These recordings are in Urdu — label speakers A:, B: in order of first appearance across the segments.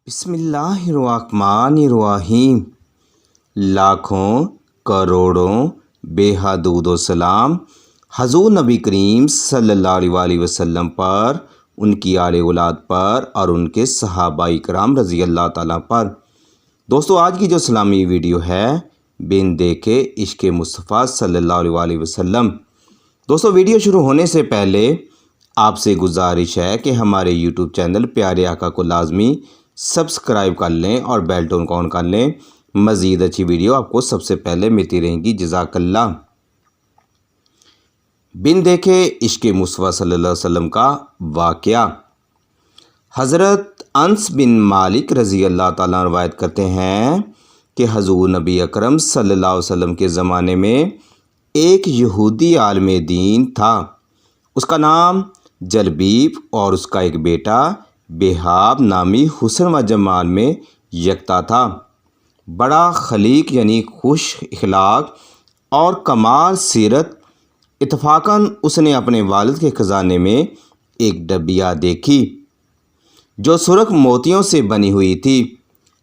A: بسم اللہ الرحمن الرحیم۔ لاکھوں کروڑوں بے حدود و سلام حضور نبی کریم صلی اللہ علیہ وسلم پر، ان کی آل اولاد پر اور ان کے صحابہ کرام رضی اللہ تعالیٰ پر۔ دوستو، آج کی جو اسلامی ویڈیو ہے بن دیکھے عشق مصطفیٰ صلی اللہ علیہ وسلم۔ دوستو، ویڈیو شروع ہونے سے پہلے آپ سے گزارش ہے کہ ہمارے یوٹیوب چینل پیارے آقا کو لازمی سبسکرائب کر لیں اور بیل ٹون آن کر لیں۔ مزید اچھی ویڈیو آپ کو سب سے پہلے ملتی رہیں گی۔ جزاک اللہ۔ بن دیکھے عشق مصطفیٰ صلی اللہ علیہ وسلم کا واقعہ۔ حضرت انس بن مالک رضی اللہ تعالیٰ روایت کرتے ہیں کہ حضور نبی اکرم صلی اللہ علیہ وسلم کے زمانے میں ایک یہودی عالم دین تھا۔ اس کا نام جلبیب اور اس کا ایک بیٹا بہاب نامی حسن و جمال میں یکتا تھا۔ بڑا خلیق یعنی خوش اخلاق اور کمال سیرت۔ اتفاقاً اس نے اپنے والد کے خزانے میں ایک ڈبیا دیکھی جو سرخ موتیوں سے بنی ہوئی تھی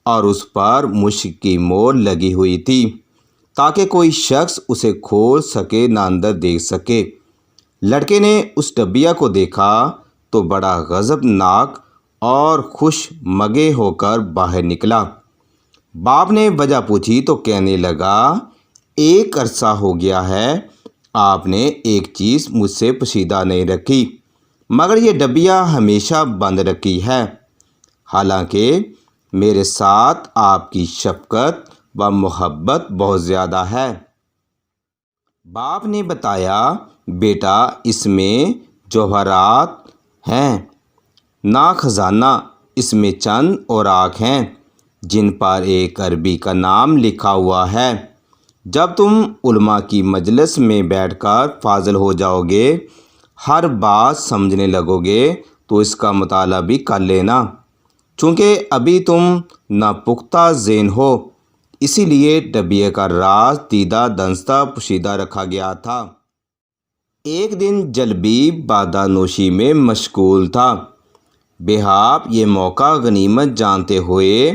A: اور اس پر مشک کی مور لگی ہوئی تھی تاکہ کوئی شخص اسے کھول سکے نہ اندر دیکھ سکے۔ لڑکے نے اس ڈبیا کو دیکھا تو بڑا غضبناک اور خوش مگے ہو کر باہر نکلا۔ باپ نے وجہ پوچھی تو کہنے لگا، ایک عرصہ ہو گیا ہے آپ نے ایک چیز مجھ سے پوشیدہ نہیں رکھی، مگر یہ ڈبیا ہمیشہ بند رکھی ہے، حالانکہ میرے ساتھ آپ کی شفقت و محبت بہت زیادہ ہے۔ باپ نے بتایا، بیٹا اس میں جوہرات ہیں، نہ خزانہ، اس میں چند اوراق ہیں جن پر ایک عربی کا نام لکھا ہوا ہے۔ جب تم علماء کی مجلس میں بیٹھ کر فاضل ہو جاؤ گے، ہر بات سمجھنے لگو گے تو اس کا مطالعہ بھی کر لینا، چونکہ ابھی تم ناپختہ ذہن ہو، اسی لیے ڈبے کا راز دیدہ دانستہ پوشیدہ رکھا گیا تھا۔ ایک دن جلبیب بادا نوشی میں مشغول تھا۔ بہاب یہ موقع غنیمت جانتے ہوئے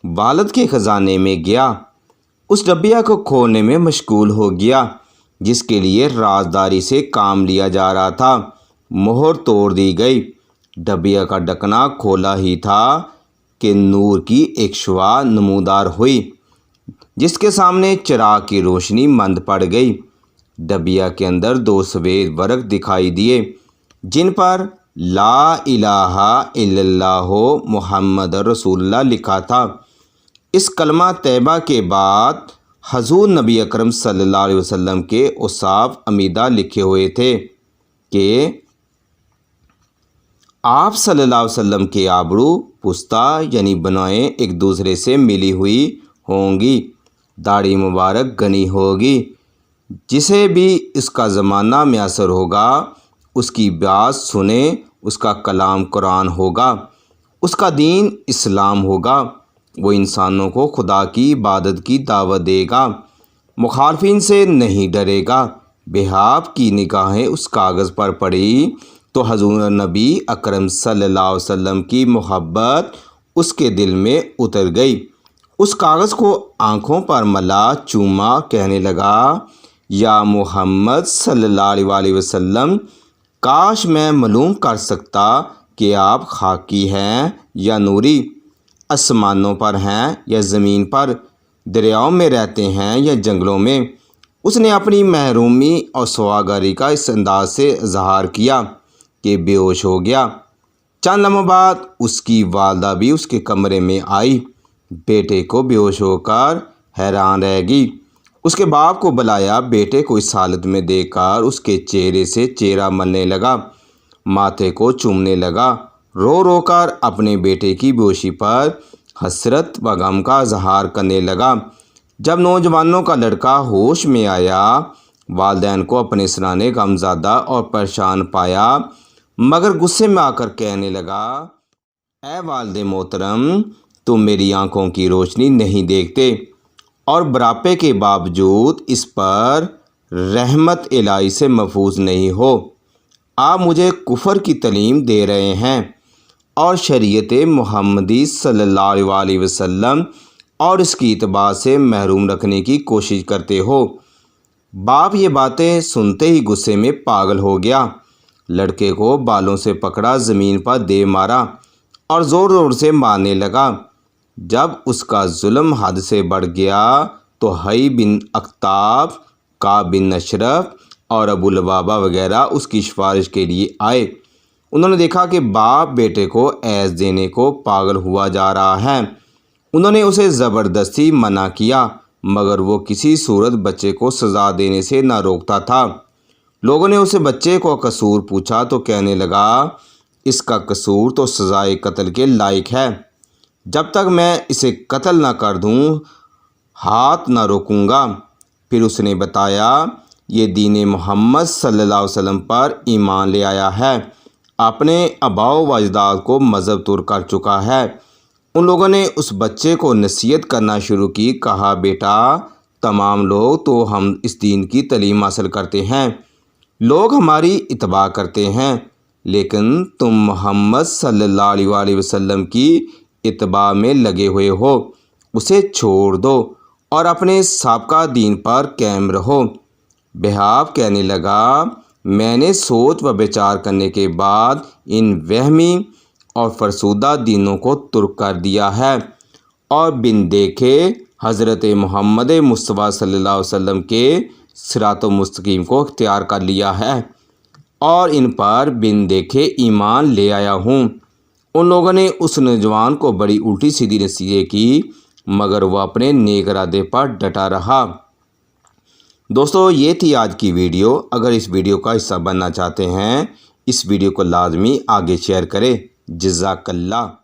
A: والد کے خزانے میں گیا، اس ڈبیا کو کھولنے میں مشغول ہو گیا جس کے لیے رازداری سے کام لیا جا رہا تھا۔ مہر توڑ دی گئی۔ ڈبیا کا ڈھکنا کھولا ہی تھا کہ نور کی ایک شعاع نمودار ہوئی جس کے سامنے چراغ کی روشنی مند پڑ گئی۔ ڈبیا کے اندر دو سفید ورق دکھائی دیے جن پر لا الہ الا اللہ محمد رسول اللہ لکھا تھا۔ اس کلمہ طیبہ کے بعد حضور نبی اکرم صلی اللہ علیہ وسلم کے اوصاف عمیدہ لکھے ہوئے تھے کہ آپ صلی اللہ علیہ وسلم کے آبرو پستہ یعنی بنائیں ایک دوسرے سے ملی ہوئی ہوں گی، داڑھی مبارک گھنی ہوگی، جسے بھی اس کا زمانہ میسر ہوگا اس کی بات سنے، اس کا کلام قرآن ہوگا، اس کا دین اسلام ہوگا، وہ انسانوں کو خدا کی عبادت کی دعوت دے گا، مخالفین سے نہیں ڈرے گا۔ بہاب کی نگاہیں اس کاغذ پر پڑی تو حضور نبی اکرم صلی اللہ علیہ وسلم کی محبت اس کے دل میں اتر گئی۔ اس کاغذ کو آنکھوں پر ملا، چوما، کہنے لگا، یا محمد صلی اللہ علیہ وسلم، کاش میں معلوم کر سکتا کہ آپ خاکی ہیں یا نوری، آسمانوں پر ہیں یا زمین پر، دریاؤں میں رہتے ہیں یا جنگلوں میں۔ اس نے اپنی محرومی اور سواگاری کا اس انداز سے اظہار کیا کہ بے ہوش ہو گیا۔ چند لمحوں بعد اس کی والدہ بھی اس کے کمرے میں آئی، بیٹے کو بے ہوش ہو کر حیران رہ گئی۔ اس کے باپ کو بلایا، بیٹے کو اس حالت میں دیکھ کر اس کے چہرے سے چہرہ ملنے لگا، ماتھے کو چومنے لگا، رو رو کر اپنے بیٹے کی بے ہوشی پر حسرت و غم کا اظہار کرنے لگا۔ جب نوجوانوں کا لڑکا ہوش میں آیا، والدین کو اپنے سرانے غمزدہ اور پریشان پایا، مگر غصے میں آ کر کہنے لگا، اے والد محترم، تم میری آنکھوں کی روشنی نہیں دیکھتے اور بڑھاپے کے باوجود اس پر رحمت الہی سے محفوظ نہیں ہو۔ آپ مجھے کفر کی تعلیم دے رہے ہیں اور شریعت محمدی صلی اللہ علیہ وسلم اور اس کی اتباع سے محروم رکھنے کی کوشش کرتے ہو۔ باپ یہ باتیں سنتے ہی غصے میں پاگل ہو گیا، لڑکے کو بالوں سے پکڑا، زمین پر دے مارا اور زور زور سے مارنے لگا۔ جب اس کا ظلم حد سے بڑھ گیا تو حی بن اخطب، کعب بن اشرف اور ابو لبابہ وغیرہ اس کی سفارش کے لیے آئے۔ انہوں نے دیکھا کہ باپ بیٹے کو ایذ دینے کو پاگل ہوا جا رہا ہے۔ انہوں نے اسے زبردستی منع کیا، مگر وہ کسی صورت بچے کو سزا دینے سے نہ روکتا تھا۔ لوگوں نے اسے بچے کو قصور پوچھا تو کہنے لگا، اس کا قصور تو سزائے قتل کے لائق ہے، جب تک میں اسے قتل نہ کر دوں ہاتھ نہ روکوں گا۔ پھر اس نے بتایا، یہ دین محمد صلی اللہ علیہ وسلم پر ایمان لے آیا ہے، اپنے آباء و اجداد کو مذہب طور کر چکا ہے۔ ان لوگوں نے اس بچے کو نصیحت کرنا شروع کی، کہا، بیٹا تمام لوگ تو ہم اس دین کی تعلیم حاصل کرتے ہیں، لوگ ہماری اتباع کرتے ہیں، لیکن تم محمد صلی اللہ علیہ وسلم کی اتباع میں لگے ہوئے ہو، اسے چھوڑ دو اور اپنے سابقہ دین پر قائم رہو۔ بہاب کہنے لگا، میں نے سوچ و بچار کرنے کے بعد ان وہمی اور فرسودہ دینوں کو ترک کر دیا ہے اور بن دیکھے حضرت محمد مصطفیٰ صلی اللہ علیہ وسلم کے صراط مستقیم کو اختیار کر لیا ہے اور ان پر بن دیکھے ایمان لے آیا ہوں۔ ان لوگوں نے اس نوجوان کو بڑی الٹی سیدھی نصیحتیں کی، مگر وہ اپنے نیک ارادے پر ڈٹا رہا۔ دوستو، یہ تھی آج کی ویڈیو۔ اگر اس ویڈیو کا حصہ بننا چاہتے ہیں، اس ویڈیو کو لازمی آگے شیئر کریں۔ جزاک اللہ۔